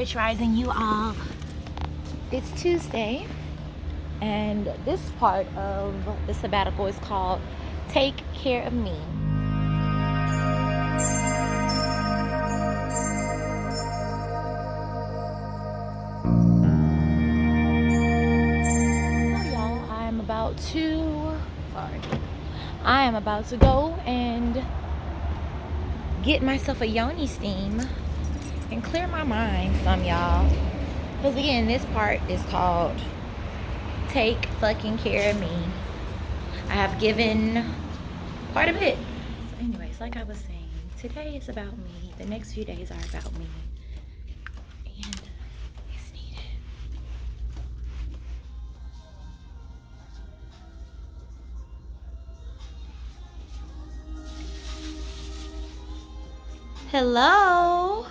Rich Rising, you all. It's Tuesday, and this part of the sabbatical is called Take Care of Me. So y'all, I am about to go and get myself a Yoni steam and clear my mind some, y'all. Because again, this part is called Take Fucking Care of Me. I have given quite a bit. So anyways, like I was saying, today is about me. The next few days are about me. And it's needed. Hello.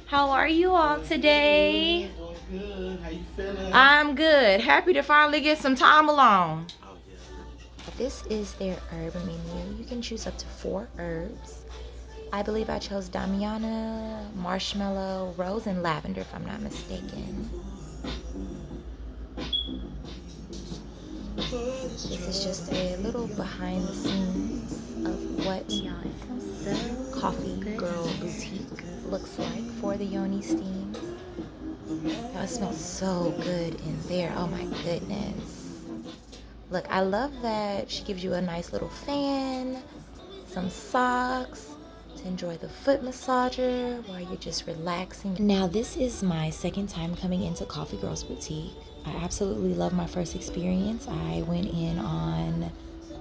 How are you all today? Doing good. How you feeling? I'm good. Happy to finally get some time alone. Oh yeah. This is their herb menu. You can choose up to 4 herbs. I believe I chose Damiana, marshmallow, rose, and lavender, if I'm not mistaken. This is just a little behind the scenes of what Coffee Girl Boutique looks like for the Yoni steams. Oh, it smells so good in there. Oh my goodness. Look, I love that she gives you a nice little fan, some socks to enjoy the foot massager while you're just relaxing. Now, this is my second time coming into Coffee Girl's Boutique. I absolutely love my first experience. I went in on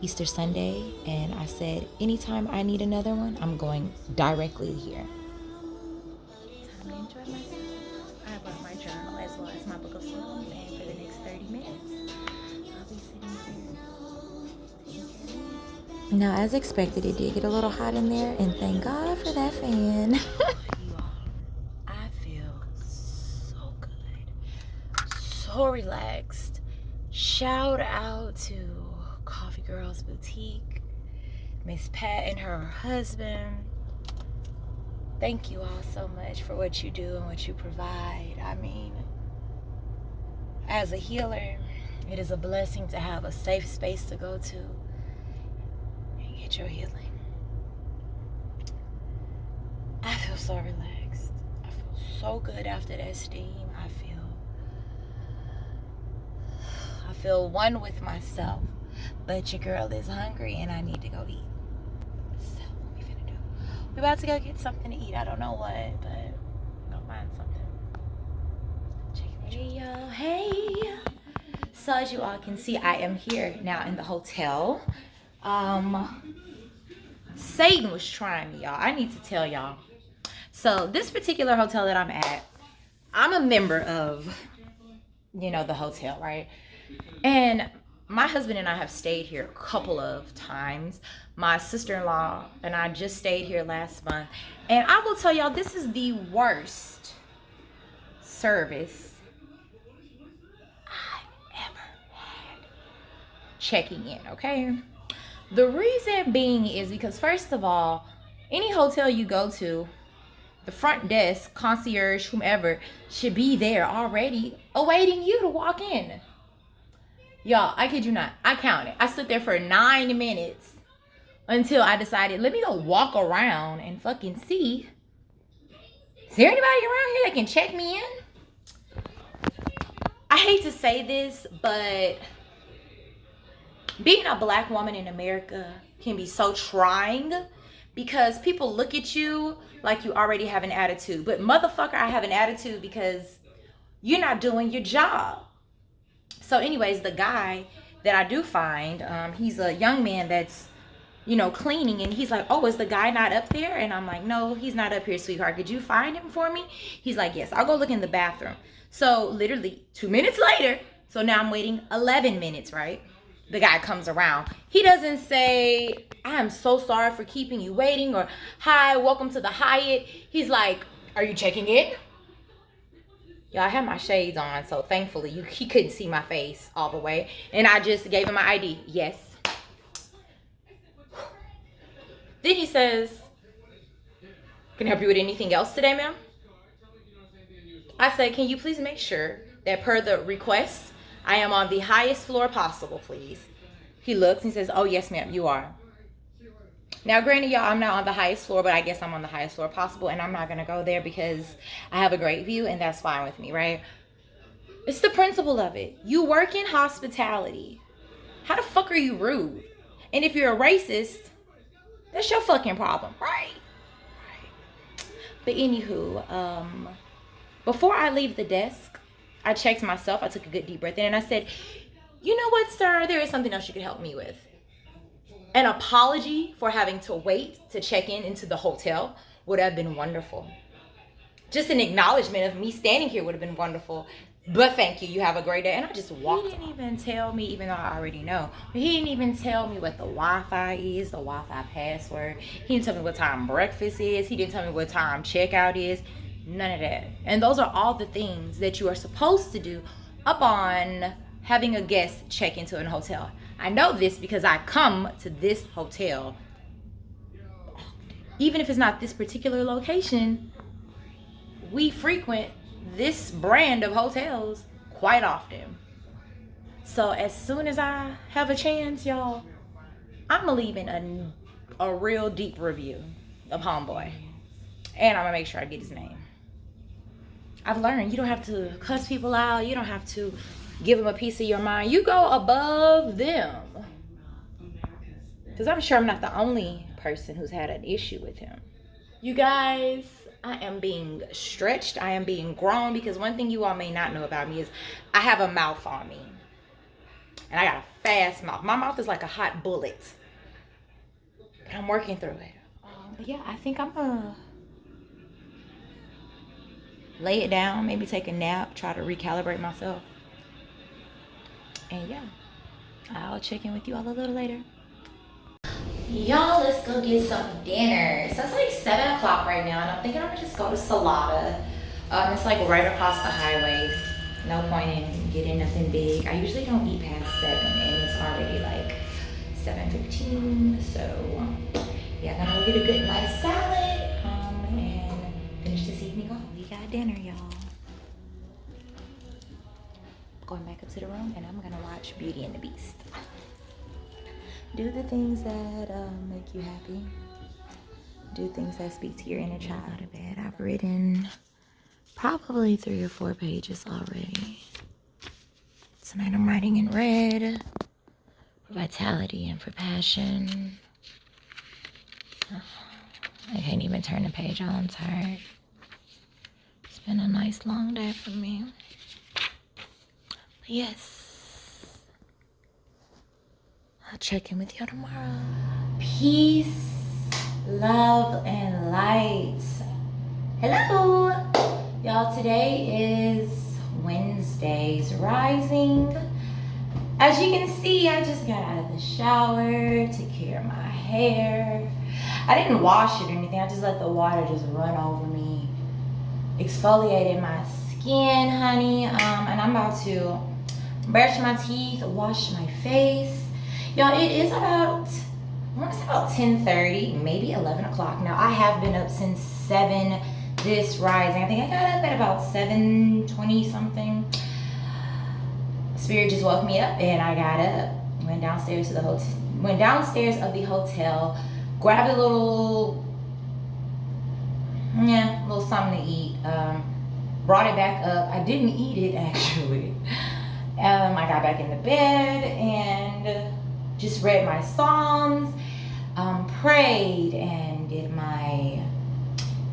Easter Sunday and I said, anytime I need another one, I'm going directly here. Time to enjoy myself. I brought my journal as well as my book of songs, and for the next 30 minutes, I'll be sitting here. Now, as expected, it did get a little hot in there, and thank God for that fan. I feel so good, so relaxed. Shout out to Coffee Girl's Boutique, Miss Pat and her husband. Thank you all so much for what you do and what you provide. I mean, as a healer, it is a blessing to have a safe space to go to and get your healing. I feel so relaxed. I feel so good after that steam. I feel one with myself. But your girl is hungry and I need to go eat. So what we finna do? We about to go get something to eat. I don't know what, but we're gonna find something. Hey y'all, hey. So as you all can see, I am here now in the hotel. Satan was trying me, y'all. I need to tell y'all. So this particular hotel that I'm at, I'm a member of, the hotel, right? And my husband and I have stayed here a couple of times. My sister-in-law and I just stayed here last month. And I will tell y'all, this is the worst service I've ever had checking in, okay? The reason being is because, first of all, any hotel you go to, the front desk, concierge, whomever, should be there already awaiting you to walk in. Y'all, I kid you not. I counted. I stood there for 9 minutes until I decided, let me go walk around and fucking see. Is there anybody around here that can check me in? I hate to say this, but being a black woman in America can be so trying because people look at you like you already have an attitude. But motherfucker, I have an attitude because you're not doing your job. So anyways, the guy that I do find, he's a young man that's, cleaning. And he's like, oh, is the guy not up there? And I'm like, no, he's not up here, sweetheart. Could you find him for me? He's like, yes, I'll go look in the bathroom. So literally 2 minutes later, so now I'm waiting 11 minutes, right? The guy comes around. He doesn't say, I am so sorry for keeping you waiting, or hi, welcome to the Hyatt. He's like, are you checking in? Yeah, I had my shades on, so thankfully he couldn't see my face all the way. And I just gave him my ID. Yes. Then he says, can I help you with anything else today, ma'am? I said, can you please make sure that per the request, I am on the highest floor possible, please? He looks and says, oh, yes, ma'am, you are. Now, granted, y'all, I'm not on the highest floor, but I guess I'm on the highest floor possible, and I'm not going to go there because I have a great view, and that's fine with me, right? It's the principle of it. You work in hospitality. How the fuck are you rude? And if you're a racist, that's your fucking problem, right? But anywho, before I leave the desk, I checked myself. I took a good deep breath in, and I said, you know what, sir? There is something else you could help me with. An apology for having to wait to check into the hotel would have been wonderful. Just an acknowledgement of me standing here would have been wonderful. But thank you. You have a great day. And I just walked. He didn't even tell me, even though I already know. But he didn't even tell me what the Wi-Fi is, the Wi-Fi password. He didn't tell me what time breakfast is. He didn't tell me what time checkout is. None of that. And those are all the things that you are supposed to do upon having a guest check into a hotel. I know this because I come to this hotel. Even if it's not this particular location, we frequent this brand of hotels quite often. So as soon as I have a chance, y'all, I'm gonna leave in a real deep review of Homeboy. And I'm gonna make sure I get his name. I've learned you don't have to cuss people out. You don't have to give them a piece of your mind. You go above them. Because I'm sure I'm not the only person who's had an issue with him. You guys, I am being stretched. I am being grown, because one thing you all may not know about me is I have a mouth on me. And I got a fast mouth. My mouth is like a hot bullet. But I'm working through it. But yeah, I think I'm gonna lay it down, maybe take a nap, try to recalibrate myself. And yeah, I'll check in with you all a little later. Y'all, let's go get some dinner. So it's like 7 o'clock right now, and I'm thinking I'm gonna just go to Salada. It's like right across the highway. No point in getting nothing big. I usually don't eat past 7, and it's already like 7:15. So yeah, I'm gonna go get a good nice salad and finish this evening off. We got dinner, y'all. Going back up to the room, and I'm gonna watch Beauty and the Beast. Do the things that make you happy. Do things that speak to your inner child. Go to bed. I've written probably 3 or 4 pages already. Tonight I'm writing in red for vitality and for passion. I can't even turn the page on. I'm tired. It's been a nice long day for me. But yes. I'll check in with you tomorrow. Peace, love, and light. Hello. Y'all, today is Wednesday's rising. As you can see, I just got out of the shower, took care of my hair. I didn't wash it or anything. I just let the water just run over me. Exfoliated my skin, honey. And I'm about to brush my teeth, wash my face. Y'all, it is about, I want to say about 10:30, maybe 11 o'clock. Now, I have been up since 7 this rising. I think I got up at about 7:20 something. Spirit just woke me up, and I got up, went downstairs of the hotel, grabbed a little something to eat, brought it back up. I didn't eat it, actually. I got back in the bed and just read my Psalms, prayed, and did my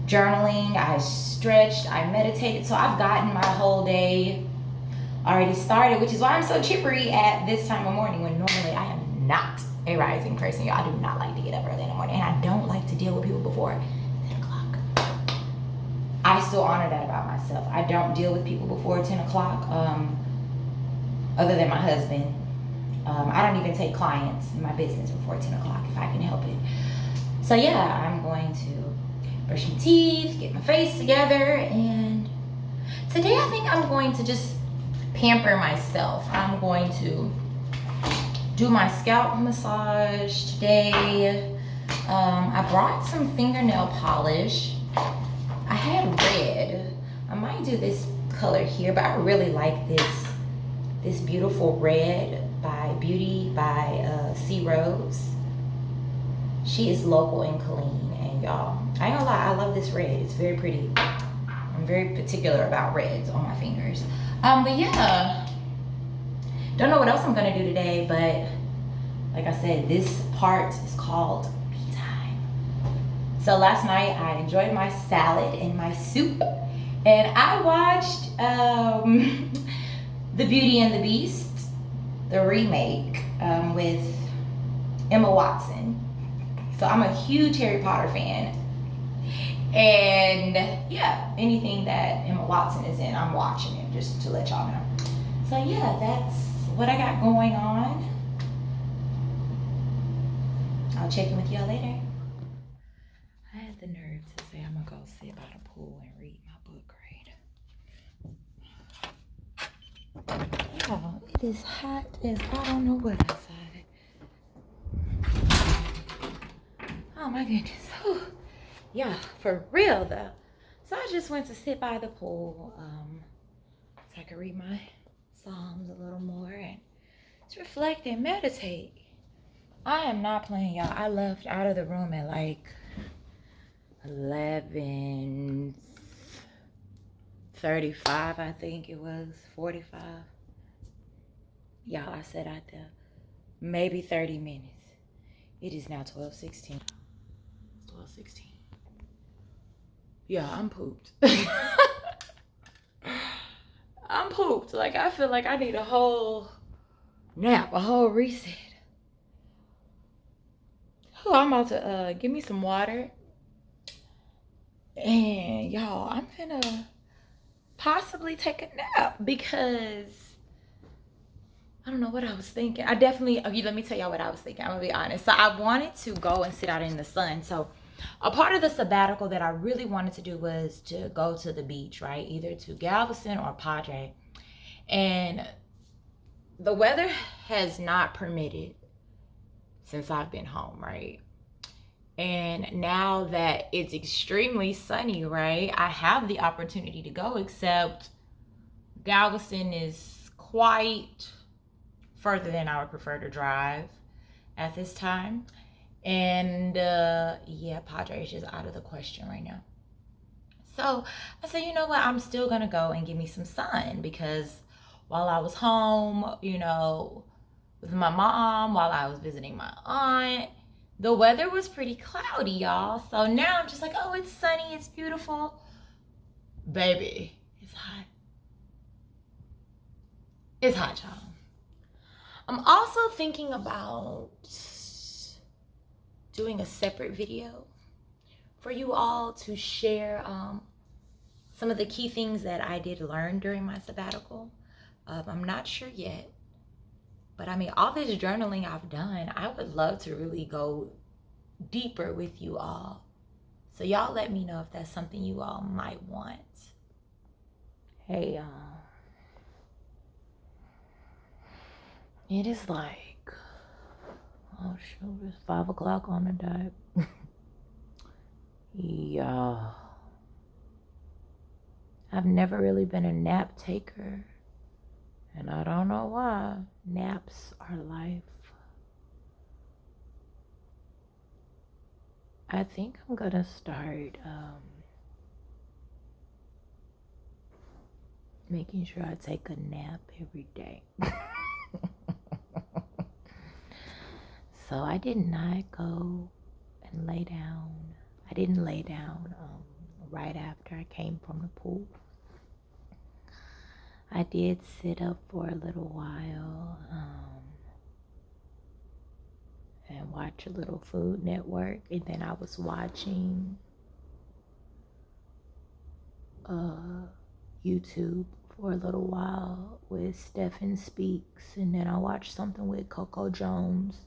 journaling. I stretched, I meditated. So I've gotten my whole day already started, which is why I'm so chippery at this time of morning, when normally I am not a rising person. Y'all, I do not like to get up early in the morning, and I don't like to deal with people before 10 o'clock. I still honor that about myself. I don't deal with people before 10 o'clock, other than my husband. I don't even take clients in my business before 10 o'clock if I can help it. So yeah, I'm going to brush my teeth, get my face together, and today I think I'm going to just pamper myself. I'm going to do my scalp massage today. I brought some fingernail polish. I had red. I might do this color here, but I really like this beautiful red by Beauty by C.Rose. She is local in Killeen, and y'all, I ain't gonna lie, I love this red. It's very pretty. I'm very particular about reds on my fingers. But yeah, don't know what else I'm gonna do today, but like I said, this part is called me time. So last night I enjoyed my salad and my soup, and I watched The Beauty and the Beast, the remake with Emma Watson. So I'm a huge Harry Potter fan. And yeah, anything that Emma Watson is in, I'm watching it, just to let y'all know. So yeah, that's what I got going on. I'll check in with y'all later. I had the nerve to say I'm gonna go sit by the pool and read my book grade. Y'all, it is hot as I don't know what outside. Oh my goodness. Whew. Yeah, for real though. So I just went to sit by the pool so I could read my Psalms a little more and just reflect and meditate. I am not playing, y'all. I left out of the room at like 11:35, I think it was, 45. Y'all, I sat out there maybe 30 minutes. It is now 12:16. 12:16. Yeah, I'm pooped. I'm pooped. Like, I feel like I need a whole nap, a whole reset. Oh, I'm about to give me some water. And y'all, I'm gonna possibly take a nap because I don't know what I was thinking. I definitely, okay, let me tell y'all what I was thinking. I'm gonna be honest. So I wanted to go and sit out in the sun. So a part of the sabbatical that I really wanted to do was to go to the beach, right? Either to Galveston or Padre. And the weather has not permitted since I've been home, right? And now that it's extremely sunny, right, I have the opportunity to go, except Galveston is quite further than I would prefer to drive at this time. And yeah, Padre is just out of the question right now. So I said, you know what, I'm still gonna go and give me some sun, because while I was home, you know, with my mom, while I was visiting my aunt, the weather was pretty cloudy, y'all. So now I'm just like, oh, it's sunny, it's beautiful. Baby, it's hot. It's hot, y'all. I'm also thinking about doing a separate video for you all to share some of the key things that I did learn during my sabbatical. I'm not sure yet, but I mean, all this journaling I've done, I would love to really go deeper with you all. So y'all let me know if that's something you all might want. Hey, y'all. It is like, oh shoot, it's 5 o'clock on the dot. Yeah. I've never really been a nap taker, and I don't know why. Naps are life. I think I'm gonna start making sure I take a nap every day. So I did not go and lay down. I didn't lay down right after I came from the pool. I did sit up for a little while and watch a little Food Network, and then I was watching YouTube for a little while with Stephen Speaks, and then I watched something with Coco Jones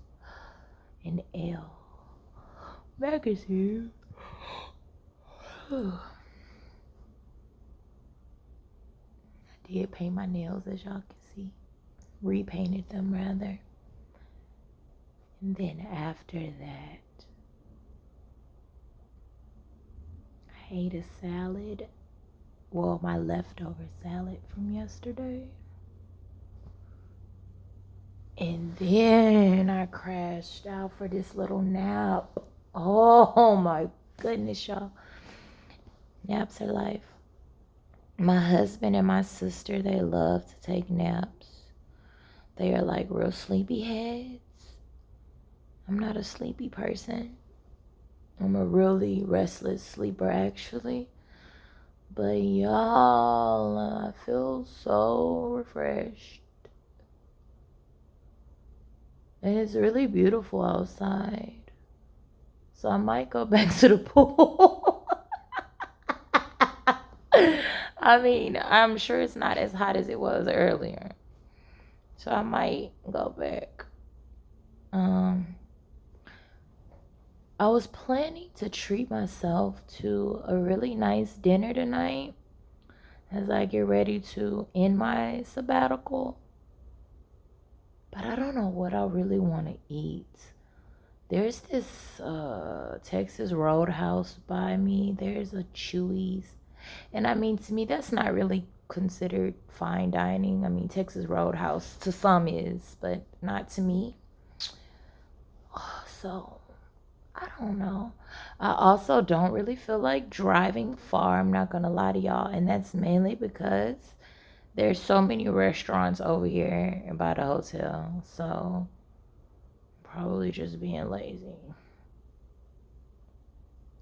and Elle magazine. I did paint my nails, as y'all can see. Repainted them, rather. And then after that, I ate a salad well, my leftover salad from yesterday. And then I crashed out for this little nap. Oh my goodness, y'all. Naps are life. My husband and my sister, they love to take naps. They are like real sleepy heads. I'm not a sleepy person. I'm a really restless sleeper, actually. But y'all, I feel so refreshed. And it's really beautiful outside. So I might go back to the pool. I mean, I'm sure it's not as hot as it was earlier. So I might go back. I was planning to treat myself to a really nice dinner tonight as I get ready to end my sabbatical. But I don't know what I really want to eat. There's this Texas Roadhouse by me. There's a Chewy's. And I mean, to me, that's not really considered fine dining. I mean, Texas Roadhouse to some is, but not to me. So, I don't know. I also don't really feel like driving far. I'm not going to lie to y'all. And that's mainly because there's so many restaurants over here by the hotel. So, probably just being lazy.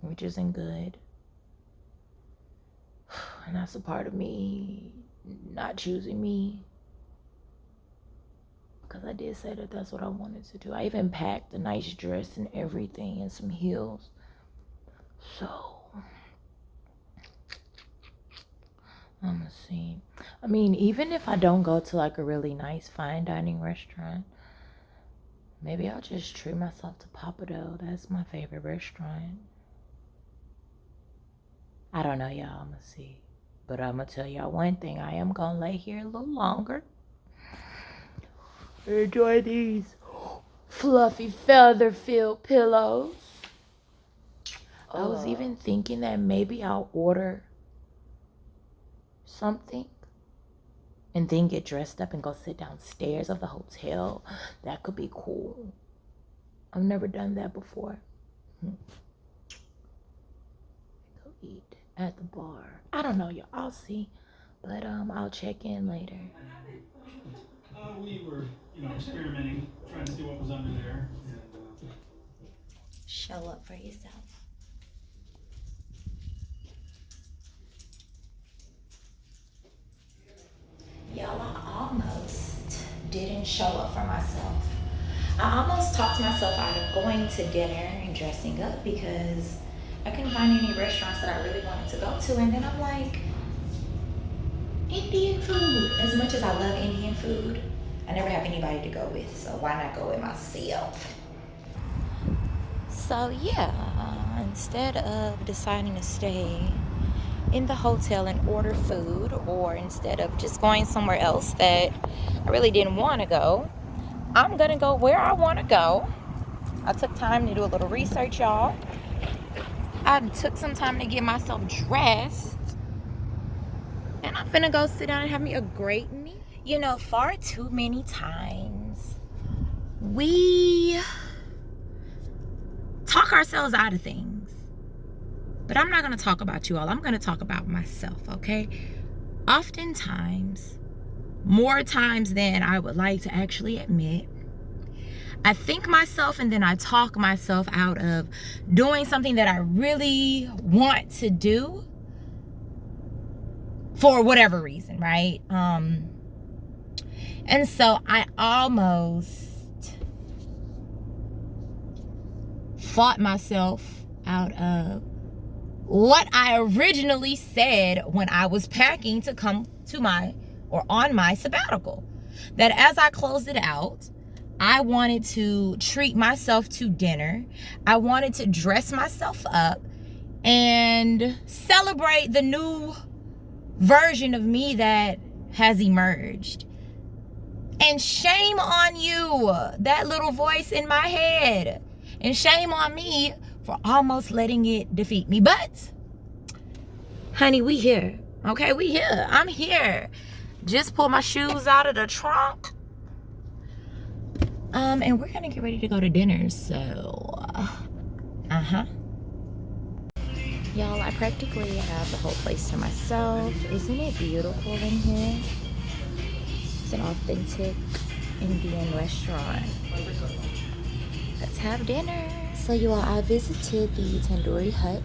Which isn't good. And that's a part of me not choosing me. Because I did say that that's what I wanted to do. I even packed a nice dress and everything and some heels. So, I'm gonna see. I mean, even if I don't go to like a really nice fine dining restaurant, maybe I'll just treat myself to Papa Dough. That's my favorite restaurant. I don't know, y'all. I'm gonna see. But I'm gonna tell y'all one thing. I am gonna lay here a little longer. Enjoy these fluffy feather-filled pillows. I was even thinking that maybe I'll order something and then get dressed up and go sit downstairs of the hotel. That could be cool. I've never done that before. Go eat at the bar. I don't know, y'all. I'll see. But I'll check in later. We were, experimenting, trying to see what was under there. And, Show up for yourself. Y'all, I almost didn't show up for myself. I almost talked myself out of going to dinner and dressing up because I couldn't find any restaurants that I really wanted to go to. And then I'm like, Indian food. As much as I love Indian food, I never have anybody to go with, so why not go with myself? So yeah, instead of deciding to stay in the hotel and order food, or instead of just going somewhere else that I really didn't want to go, I'm gonna go where I want to go. I took time to do a little research, y'all. I took some time to get myself dressed, and I'm finna go sit down and have me a great meal. You know, far too many times we talk ourselves out of things. But I'm not going to talk about you all. I'm going to talk about myself, okay? Oftentimes, more times than I would like to actually admit, I think myself and then I talk myself out of doing something that I really want to do for whatever reason, right? And so I almost fought myself out of what I originally said when I was packing to come to on my sabbatical. That as I closed it out, I wanted to treat myself to dinner. I wanted to dress myself up and celebrate the new version of me that has emerged. And shame on you, that little voice in my head. And shame on me for almost letting it defeat me. But, honey, we here. Okay, we here. I'm here. Just pulled my shoes out of the trunk. And we're gonna get ready to go to dinner, so y'all, I practically have the whole place to myself. Isn't it beautiful in here? It's an authentic Indian restaurant. Let's have dinner. So you all, I visited the Tandoori Hut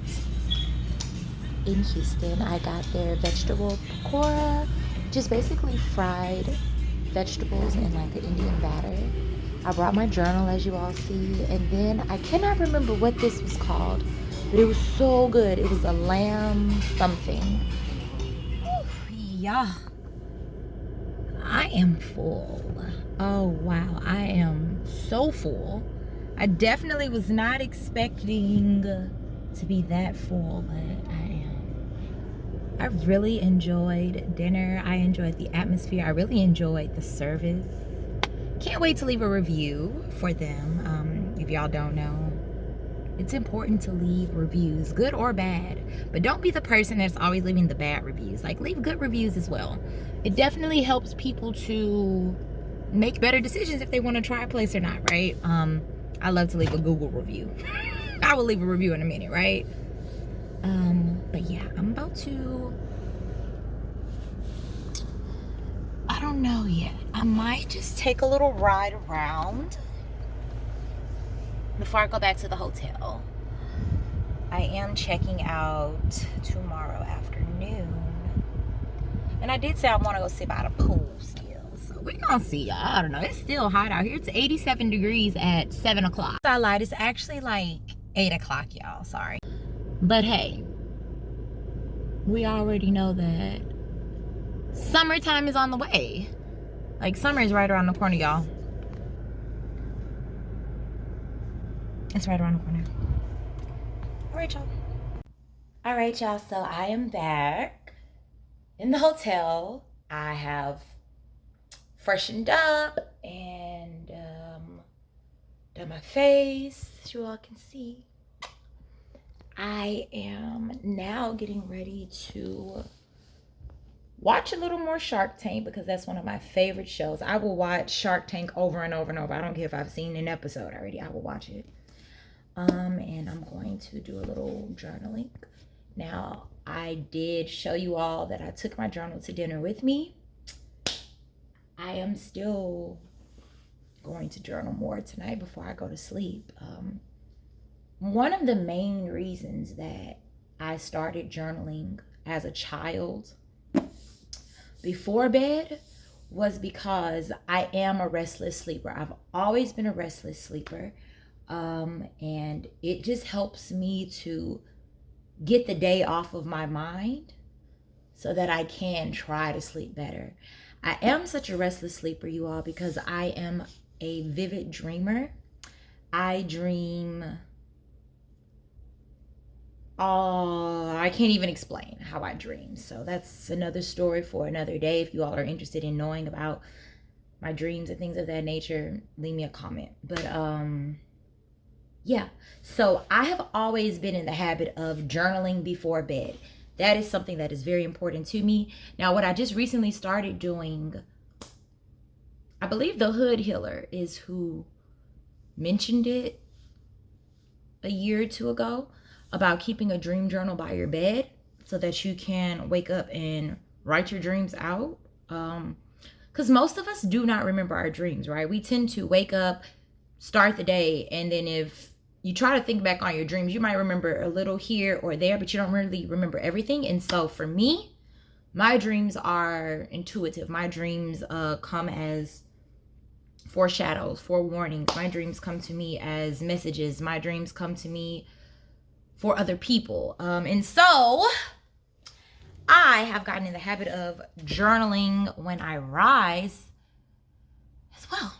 in Houston. I got their vegetable pakora, just basically fried vegetables in like an Indian batter. I brought my journal, as you all see, and then I cannot remember what this was called, but it was so good. It was a lamb something. Yeah, I am full. Oh wow, I am so full. I definitely was not expecting to be that full, but I am. I really enjoyed dinner. I enjoyed the atmosphere. I really enjoyed the service. Can't wait to leave a review for them. If y'all don't know, it's important to leave reviews, good or bad, but don't be the person that's always leaving the bad reviews. Like, leave good reviews as well. It definitely helps people to make better decisions if they want to try a place or not, right? I love to leave a Google review. I will leave a review in a minute, right? But yeah, I'm about to, I don't know yet. I might just take a little ride around before I go back to the hotel. I am checking out tomorrow afternoon. And I did say I want to go sit by the pool still. So we're going to see, y'all. I don't know. It's still hot out here. It's 87 degrees at 7 o'clock. I lied. It's actually like 8 o'clock, y'all. Sorry. But hey, we already know that summertime is on the way. Like, summer is right around the corner, y'all. It's right around the corner. All right, y'all. So I am back in the hotel. I have freshened up and done my face, as you all can see. I am now getting ready to watch a little more Shark Tank because that's one of my favorite shows. I will watch Shark Tank over and over and over. I don't care if I've seen an episode already. I will watch it. And I'm going to do a little journaling. Now, I did show you all that I took my journal to dinner with me. I am still going to journal more tonight before I go to sleep. One of the main reasons that I started journaling as a child before bed was because I am a restless sleeper. I've always been a restless sleeper. And it just helps me to get the day off of my mind so that I can try to sleep better. I am such a restless sleeper, you all, because I am a vivid dreamer. I dream I can't even explain how I dream. So that's another story for another day. If you all are interested in knowing about my dreams and things of that nature, leave me a comment. But yeah, so I have always been in the habit of journaling before bed. That is something that is very important to me. Now, what I just recently started doing, I believe the Hood Healer is who mentioned it a year or two ago, about keeping a dream journal by your bed so that you can wake up and write your dreams out. Because most of us do not remember our dreams, right? We tend to wake up, start the day, and then if you try to think back on your dreams, you might remember a little here or there, but you don't really remember everything. And so for me, my dreams are intuitive. My dreams come as foreshadows, forewarnings. My dreams come to me as messages. My dreams come to me for other people. And so I have gotten in the habit of journaling when I rise as well.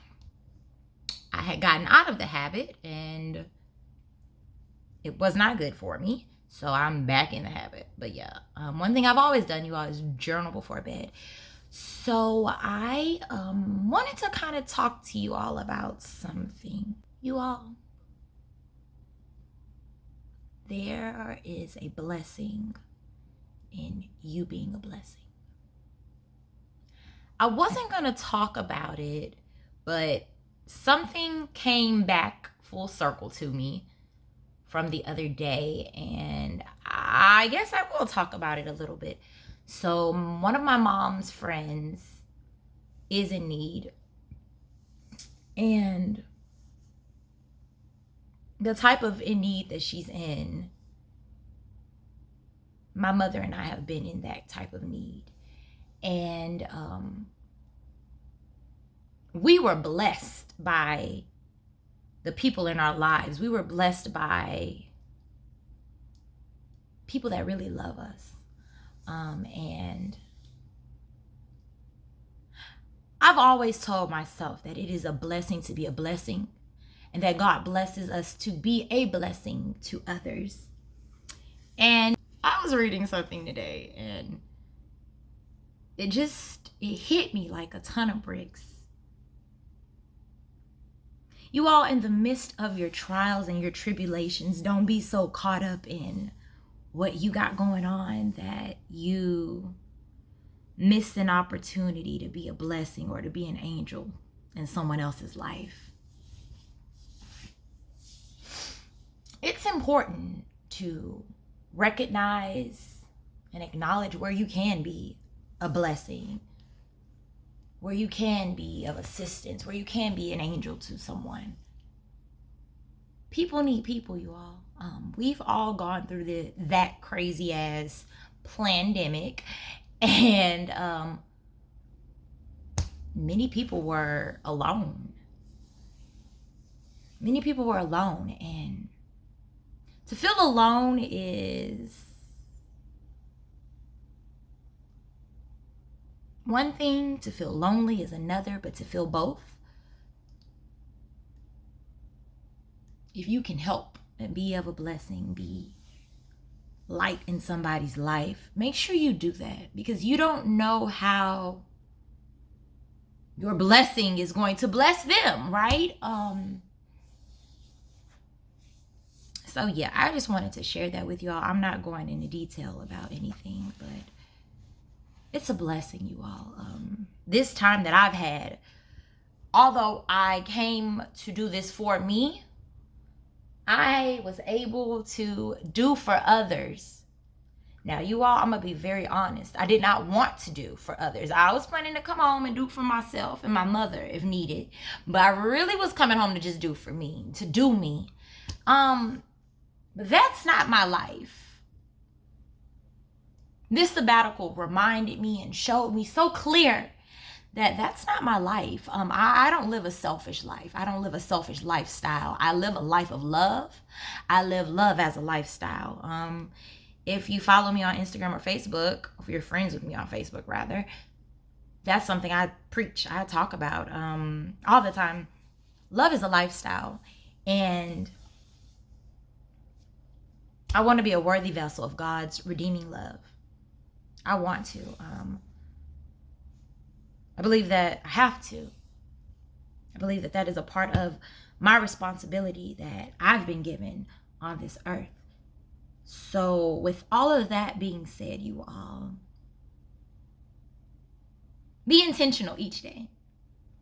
I had gotten out of the habit and it was not good for me. So I'm back in the habit. But yeah, one thing I've always done, you all, is journal before bed. So I wanted to kind of talk to you all about something. You all, there is a blessing in you being a blessing. I wasn't going to talk about it, but something came back full circle to me from the other day, and I guess I will talk about it a little bit. So one of my mom's friends is in need, and the type of in need that she's in, my mother and I have been in that type of need. And we were blessed by the people in our lives. We were blessed by people that really love us. And I've always told myself that it is a blessing to be a blessing, and that God blesses us to be a blessing to others. And I was reading something today, and it hit me like a ton of bricks. You all, in the midst of your trials and your tribulations, don't be so caught up in what you got going on that you miss an opportunity to be a blessing or to be an angel in someone else's life. It's important to recognize and acknowledge where you can be a blessing, where you can be of assistance, where you can be an angel to someone. People need people, you all. We've all gone through that crazy ass pandemic, and many people were alone. Many people were alone, and to feel alone is one thing, to feel lonely is another, but to feel both, if you can help and be of a blessing, be light in somebody's life, make sure you do that, because you don't know how your blessing is going to bless them, right? So yeah, I just wanted to share that with y'all. I'm not going into detail about anything, but it's a blessing, you all. This time that I've had, although I came to do this for me, I was able to do for others. Now, you all, I'm going to be very honest. I did not want to do for others. I was planning to come home and do for myself and my mother if needed. But I really was coming home to just do for me, to do me. But that's not my life. This sabbatical reminded me and showed me so clear that that's not my life. I don't live a selfish life. I don't live a selfish lifestyle. I live a life of love. I live love as a lifestyle. If you follow me on Instagram or Facebook, if you're friends with me on Facebook rather, that's something I preach, I talk about all the time. Love is a lifestyle, and I want to be a worthy vessel of God's redeeming love. I want to. I believe that I have to. I believe that that is a part of my responsibility that I've been given on this earth. So with all of that being said, you all, be intentional each day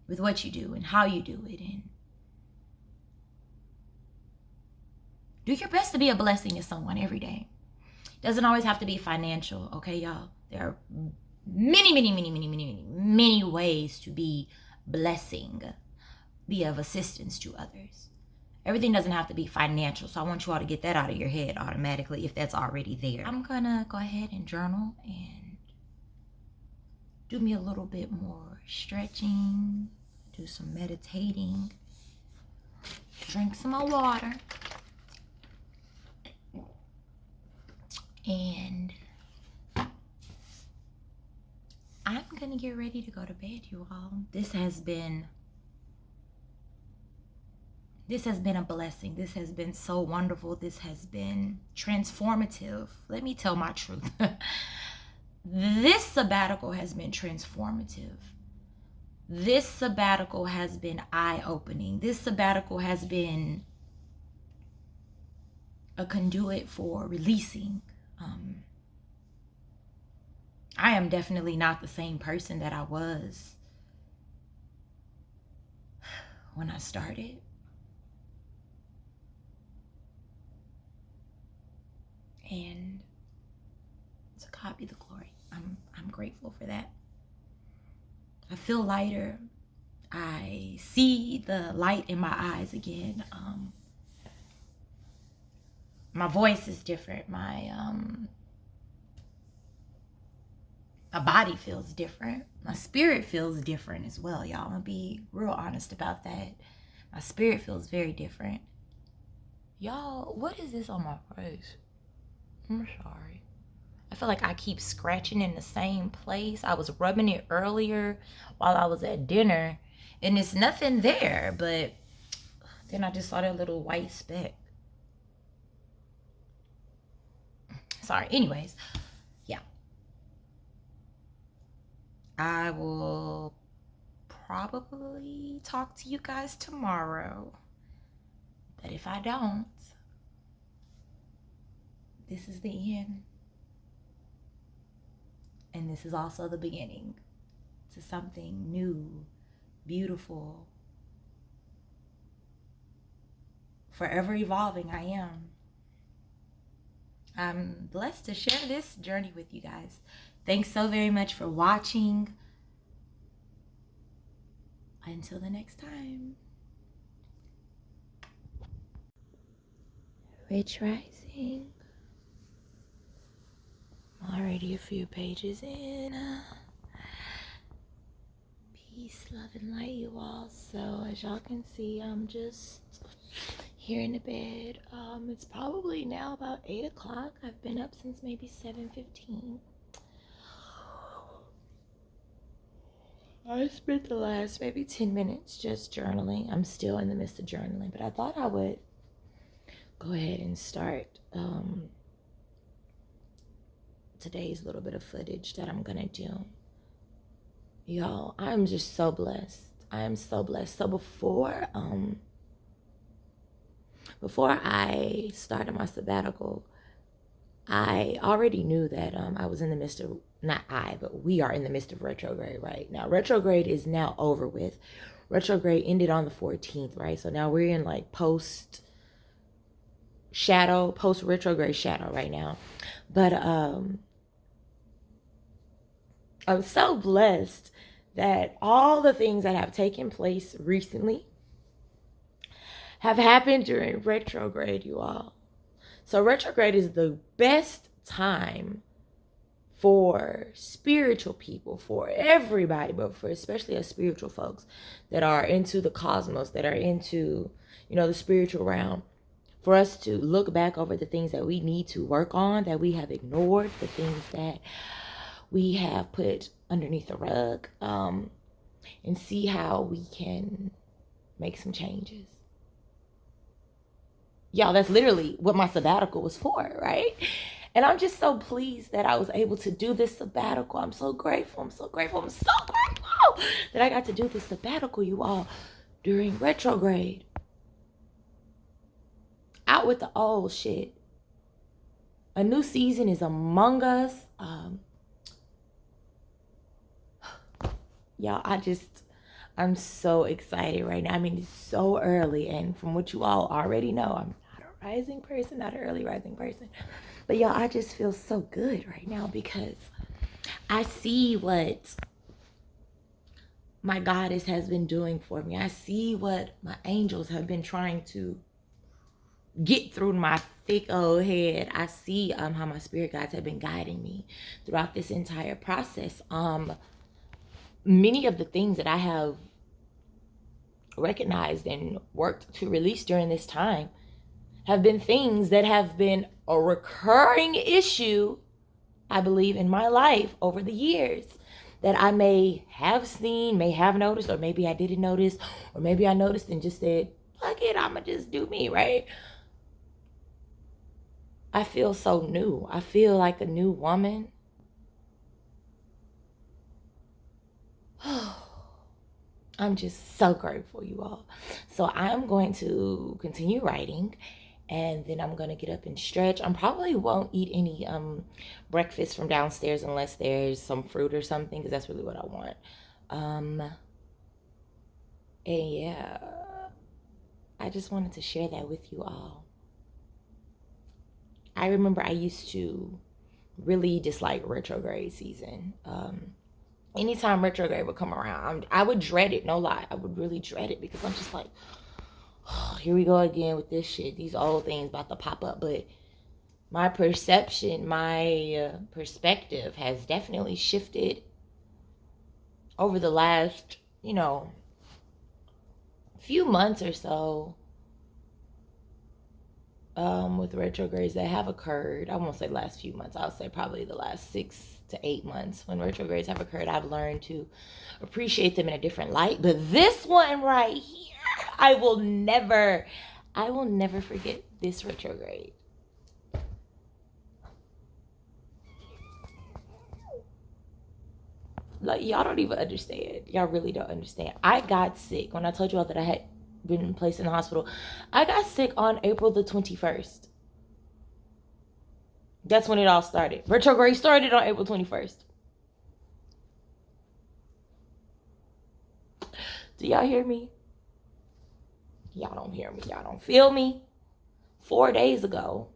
with what you do and how you do it, and do your best to be a blessing to someone every day. It doesn't always have to be financial, okay, y'all? There are many ways to be blessing, be of assistance to others. Everything doesn't have to be financial, so I want you all to get that out of your head automatically if that's already there. I'm gonna go ahead and journal and do me a little bit more stretching, do some meditating, drink some more water, and I'm gonna get ready to go to bed, you all. This has been a blessing. This has been so wonderful. This has been transformative. Let me tell my truth. This sabbatical has been transformative. This sabbatical has been eye-opening. This sabbatical has been a conduit for releasing I am definitely not the same person that I was when I started. And to God be the glory. I'm grateful for that. I feel lighter. I see the light in my eyes again. My voice is different. My body feels different. My spirit feels different as well, y'all. I'm gonna be real honest about that. My spirit feels very different. Y'all, what is this on my face? I'm sorry. I feel like I keep scratching in the same place. I was rubbing it earlier while I was at dinner, and it's nothing there, but then I just saw that little white speck. Sorry. Anyways, yeah. I will probably talk to you guys tomorrow. But if I don't, this is the end. And this is also the beginning to something new, beautiful, forever evolving. I am. I'm blessed to share this journey with you guys. Thanks so very much for watching. Until the next time. Rich Rising. Already a few pages in. Peace, love, and light, you all. So as y'all can see, I'm just here in the bed. It's probably now about 8 o'clock. I've been up since maybe 7:15. I spent the last maybe 10 minutes just journaling. I'm still in the midst of journaling, but I thought I would go ahead and start today's little bit of footage that I'm gonna do. Y'all, I'm just so blessed. I am so blessed. So before I started my sabbatical, I already knew that I was in the midst of, not I, but we are in the midst of retrograde right now. Retrograde is now over with. Retrograde ended on the 14th, right? So now we're in like post retrograde shadow right now. But I'm so blessed that all the things that have taken place recently have happened during retrograde, you all. So retrograde is the best time for spiritual people, for everybody, but for especially us spiritual folks that are into the cosmos, that are into, the spiritual realm, for us to look back over the things that we need to work on, that we have ignored, the things that we have put underneath the rug, and see how we can make some changes. Y'all, that's literally what my sabbatical was for, right? And I'm just so pleased that I was able to do this sabbatical. I'm so grateful. I'm so grateful that I got to do this sabbatical, you all, during retrograde. Out with the old shit. A new season is among us. Y'all, I'm so excited right now. I mean, it's so early, and from what you all already know, I'm not a rising person, not an early rising person. But y'all, I just feel so good right now because I see what my goddess has been doing for me. I see what my angels have been trying to get through my thick old head. I see how my spirit guides have been guiding me throughout this entire process. Many of the things that I have recognized and worked to release during this time have been things that have been a recurring issue, I believe, in my life over the years, that I may have seen, may have noticed, or maybe I didn't notice, or maybe I noticed and just said, fuck it, I'ma just do me, right? I feel so new. I feel like a new woman. I'm just so grateful, you all. So I'm going to continue writing, And then I'm gonna get up and stretch. I probably won't eat any breakfast from downstairs unless there's some fruit or something, because that's really what I want. And yeah, I just wanted to share that with you all. I remember I used to really dislike retrograde season. Anytime retrograde would come around, I would dread it. No lie, I would really dread it, because I'm just like, oh, here we go again with this shit. These old things about to pop up. But my perception, my perspective has definitely shifted over the last, few months or so. With retrogrades that have occurred, I won't say last few months, I'll say probably the last 6 to 8 months. When retrogrades have occurred, I've learned to appreciate them in a different light. But this one right here, I will never forget this retrograde. Like, y'all don't even understand. Y'all really don't understand. I got sick when I told you all that I had been placed in the hospital. I got sick on April the 21st. That's when it all started. Retrograde started on April 21st. Do y'all hear me? Y'all don't hear me. Y'all don't feel me. 4 days ago,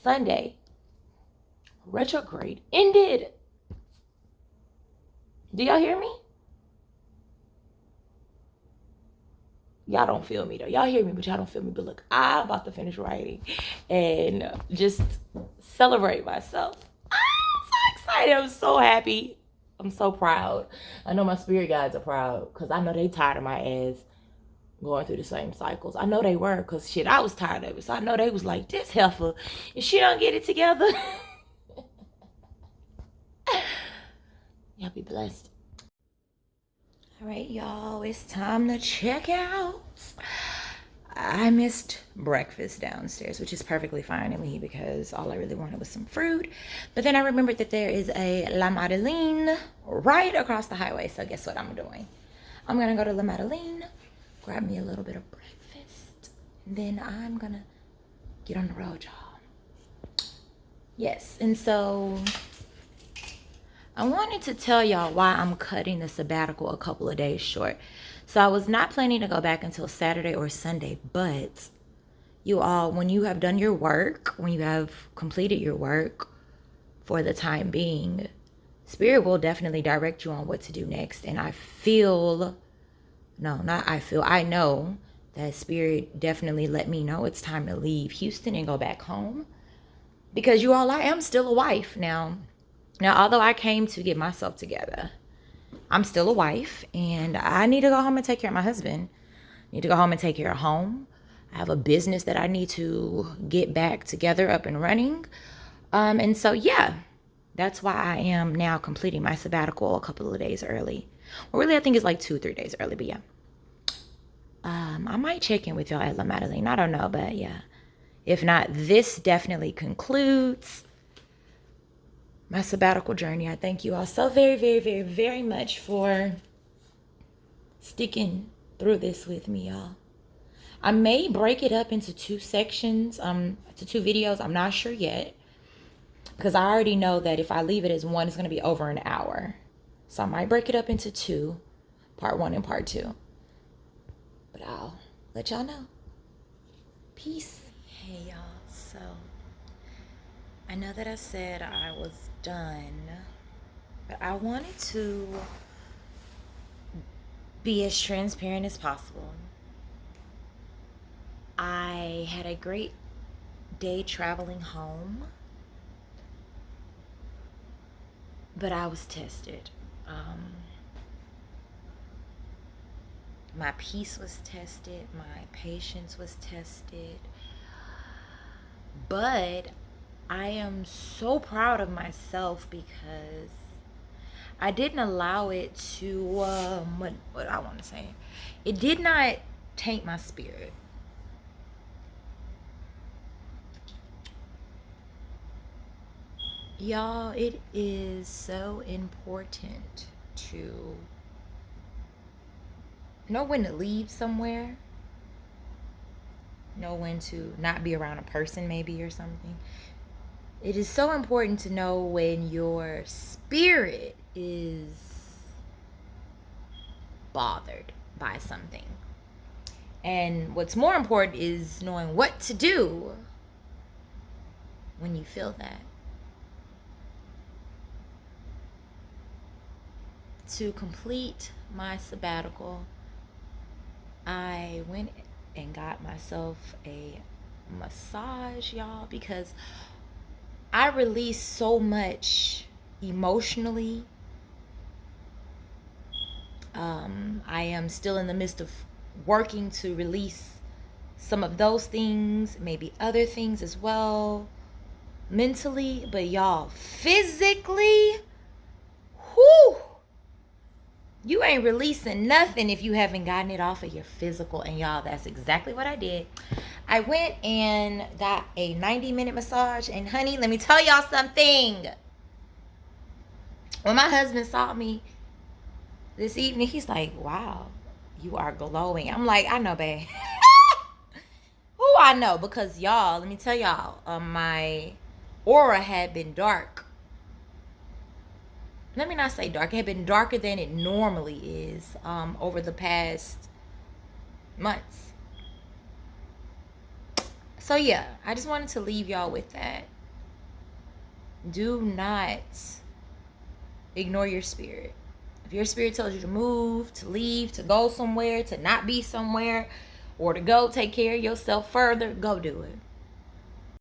Sunday, retrograde ended. Do y'all hear me? Y'all don't feel me though. Y'all hear me, but y'all don't feel me. But look, I'm about to finish writing and just celebrate myself. I'm so excited. I'm so happy. I'm so proud. I know my spirit guides are proud, because I know they tired of my ass going through the same cycles. I know they were, because shit, I was tired of it. So I know they was like, this heifer, if she don't get it together. Y'all be blessed. All right, y'all, it's time to check out. I missed breakfast downstairs, which is perfectly fine in me, because all I really wanted was some fruit. But then I remembered that there is a La Madeleine right across the highway. So guess what I'm doing? I'm going to go to La Madeleine, grab me a little bit of breakfast, and then I'm going to get on the road, y'all. Yes, and so I wanted to tell y'all why I'm cutting the sabbatical a couple of days short. So I was not planning to go back until Saturday or Sunday, but you all, when you have done your work, when you have completed your work for the time being, Spirit will definitely direct you on what to do next. And I know that Spirit definitely let me know it's time to leave Houston and go back home. Because you all, I am still a wife now. Now, although I came to get myself together, I'm still a wife, and I need to go home and take care of my husband. I need to go home and take care of home. I have a business that I need to get back together, up and running. And so, yeah, that's why I am now completing my sabbatical a couple of days early. Well, really, I think it's like 2-3 days early, but yeah. I might check in with y'all at La Madeleine. I don't know, but yeah. If not, this definitely concludes my sabbatical journey. I thank you all so very, very, very, very much for sticking through this with me, y'all. I may break it up into 2 sections, to 2 videos. I'm not sure yet, because I already know that if I leave it as one, it's going to be over an hour. So I might break it up into 2, part 1 and part 2. But I'll let y'all know. Peace. Hey, y'all. So I know that I said I was done, but I wanted to be as transparent as possible. I had a great day traveling home, but I was tested. My peace was tested, my patience was tested, but I am so proud of myself, because I didn't allow it to, what I want to say, it did not taint my spirit. Y'all, it is so important to know when to leave somewhere know when to not be around a person maybe or something. It is so important to know when your spirit is bothered by something. And what's more important is knowing what to do when you feel that. To complete my sabbatical, I went and got myself a massage, y'all, because I released so much emotionally. I am still in the midst of working to release some of those things, maybe other things as well, mentally, but y'all, physically, whoo, you ain't releasing nothing if you haven't gotten it off of your physical. And y'all, that's exactly what I did. I went and got a 90-minute massage. And honey, let me tell y'all something. When my husband saw me this evening, he's like, wow, you are glowing. I'm like, I know, babe. Who I know? Because y'all, let me tell y'all, my aura had been dark. Let me not say dark. It had been darker than it normally is over the past months. So yeah, I just wanted to leave y'all with that. Do not ignore your spirit. If your spirit tells you to move, to leave, to go somewhere, to not be somewhere, or to go take care of yourself further, go do it.